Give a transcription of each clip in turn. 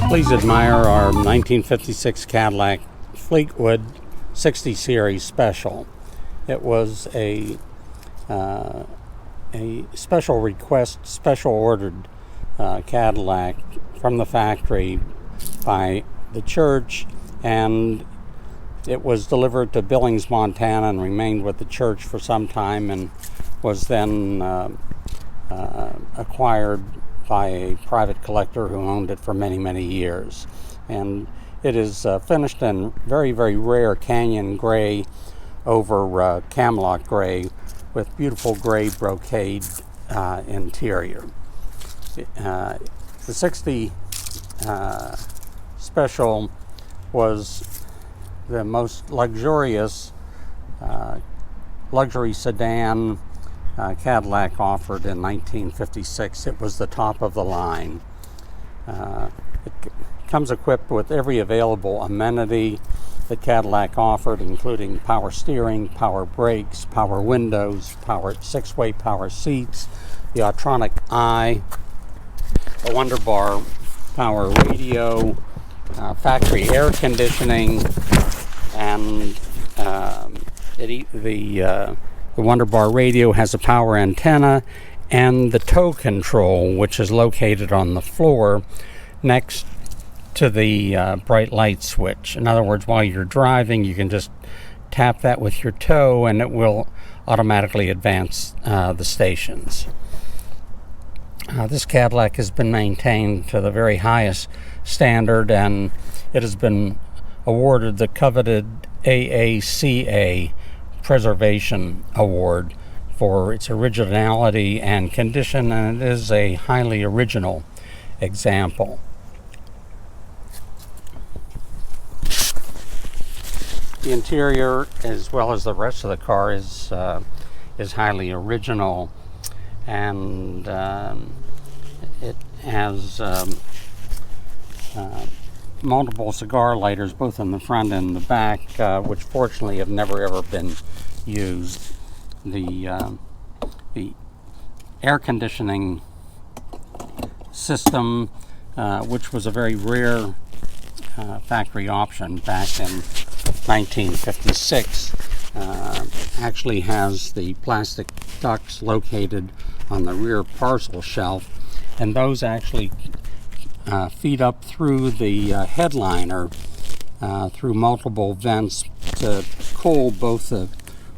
Please admire our 1956 Cadillac Fleetwood 60 Series Special. It was a special request, special ordered Cadillac from the factory by the church, and it was delivered to Billings, Montana, and remained with the church for some time, and was then acquired by a private collector who owned it for many, many years. And it is finished in very, very rare canyon gray over camelot gray with beautiful gray brocade interior. The 60 Special was the most luxurious luxury sedan Cadillac offered in 1956. It was the top of the line. It comes equipped with every available amenity that Cadillac offered, including power steering, power brakes, power windows, power six-way power seats, the Autronic Eye, a Wonderbar power radio, factory air conditioning, and the Wonderbar radio has a power antenna and the tow control, which is located on the floor next to the bright light switch. In other words, while you're driving, you can just tap that with your toe and it will automatically advance the stations. This Cadillac has been maintained to the very highest standard, and it has been awarded the coveted AACA Preservation Award for its originality and condition, and it is a highly original example. The interior, as well as the rest of the car, is highly original, and it has multiple cigar lighters both in the front and the back, which fortunately have never ever been used. The air conditioning system, which was a very rare factory option back in 1956, actually has the plastic ducts located on the rear parcel shelf, and those actually feed up through the headliner through multiple vents to cool both the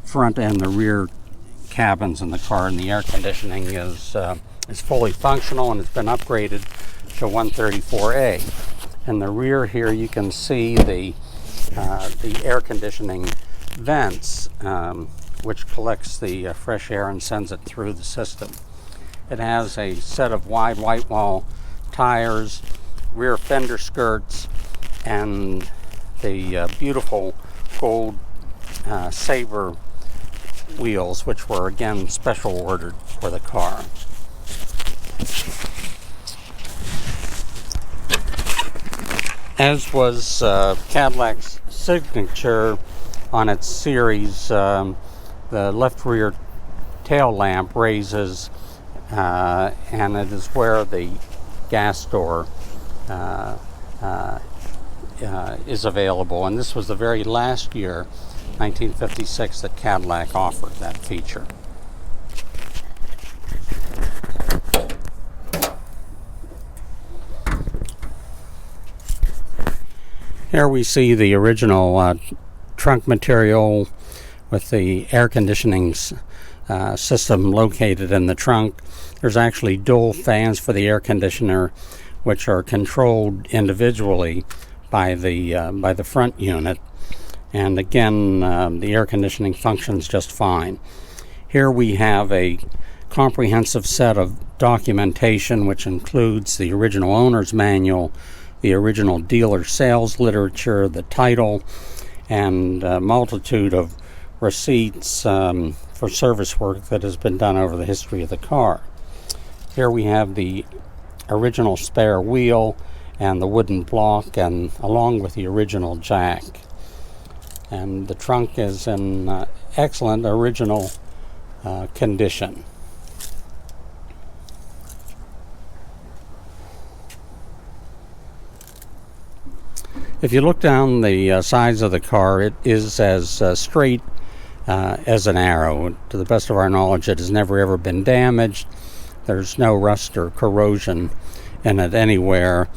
front and the rear cabins in the car, and the air conditioning is fully functional, and it's been upgraded to 134A. In the rear here you can see the air conditioning vents, which collects the fresh air and sends it through the system. It has a set of wide white wall tires, rear fender skirts, and the beautiful gold Sabre wheels, which were again special ordered for the car. As was Cadillac's signature on its series, the left rear tail lamp raises, and it is where the gas door is available, and this was the very last year, 1956, that Cadillac offered that feature. Here we see the original trunk material with the air conditioning system located in the trunk. There's actually dual fans for the air conditioner, which are controlled individually by the front unit, and again the air conditioning functions just fine. Here we have a comprehensive set of documentation, which includes the original owner's manual, the original dealer sales literature, the title, and a multitude of receipts for service work that has been done over the history of the car. Here we have the original spare wheel and the wooden block, and along with the original jack. And the trunk is in excellent original condition. If you look down the sides of the car, it is as straight as an arrow. To the best of our knowledge, it has never ever been damaged. There's no rust or corrosion in it anywhere,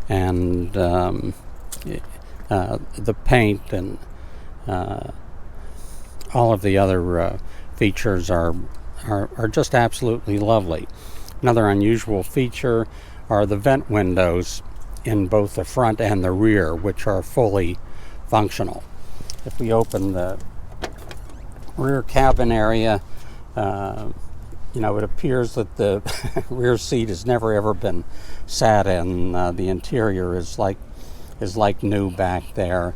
and the paint and all of the other features are just absolutely lovely. Another unusual feature are the vent windows in both the front and the rear, which are fully functional. If we open the rear cabin area, it appears that the rear seat has never ever been sat in. The interior is like new back there.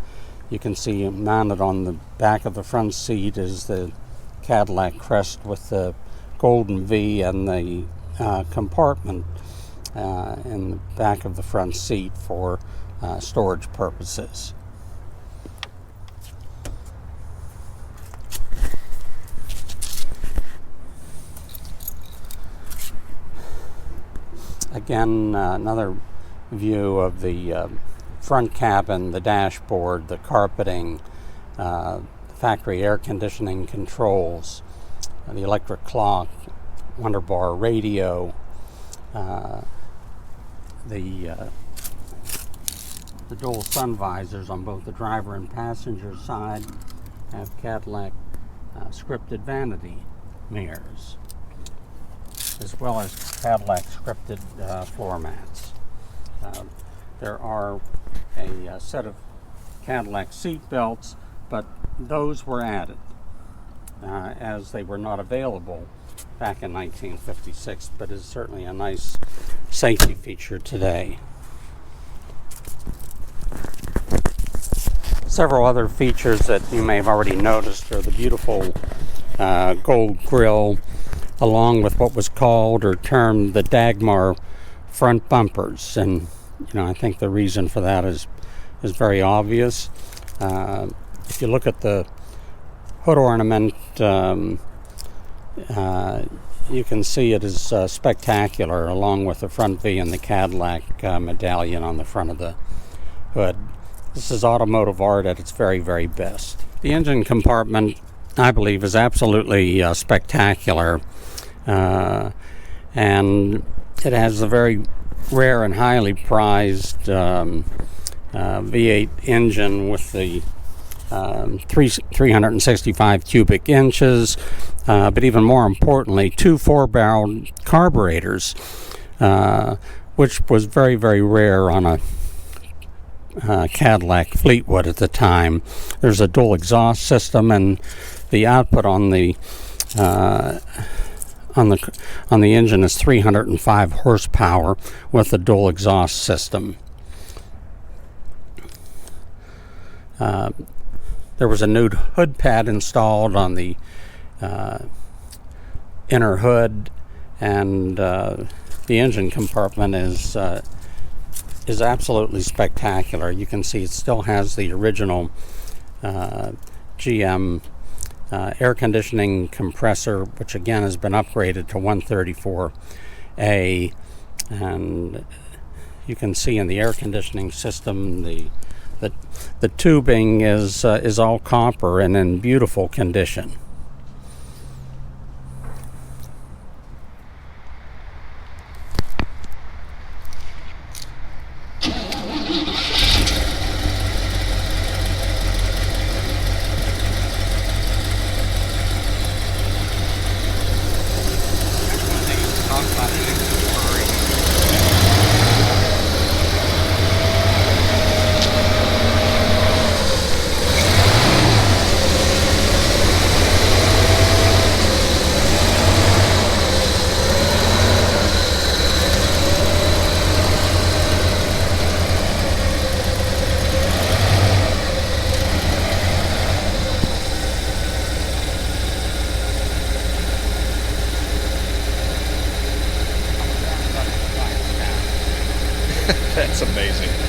You can see mounted on the back of the front seat is the Cadillac crest with the golden V and the compartment in the back of the front seat for storage purposes. Again, another view of the front cabin, the dashboard, the carpeting, factory air conditioning controls, the electric clock, underbar radio, the dual sun visors on both the driver and passenger side have Cadillac scripted vanity mirrors, as well as Cadillac scripted floor mats. There are a set of Cadillac seat belts, but those were added as they were not available back in 1956, but is certainly a nice safety feature today. Several other features that you may have already noticed are the beautiful gold grille, along with what was called or termed the Dagmar front bumpers. And I think the reason for that is very obvious. If you look at the hood ornament, you can see it is spectacular, along with the front V and the Cadillac medallion on the front of the hood. This is automotive art at its very, very best. The engine compartment, I believe, is absolutely spectacular, and it has a very rare and highly prized V8 engine with the 365 cubic inches, but even more importantly, two 4-barrel carburetors, which was very, very rare on a Cadillac Fleetwood at the time. There's a dual exhaust system, and the output on the engine is 305 horsepower with the dual exhaust system. There was a new hood pad installed on the inner hood, and the engine compartment is absolutely spectacular. You can see it still has the original GM air conditioning compressor, which again has been upgraded to 134A, and you can see in the air conditioning system the tubing is all copper and in beautiful condition. That's amazing.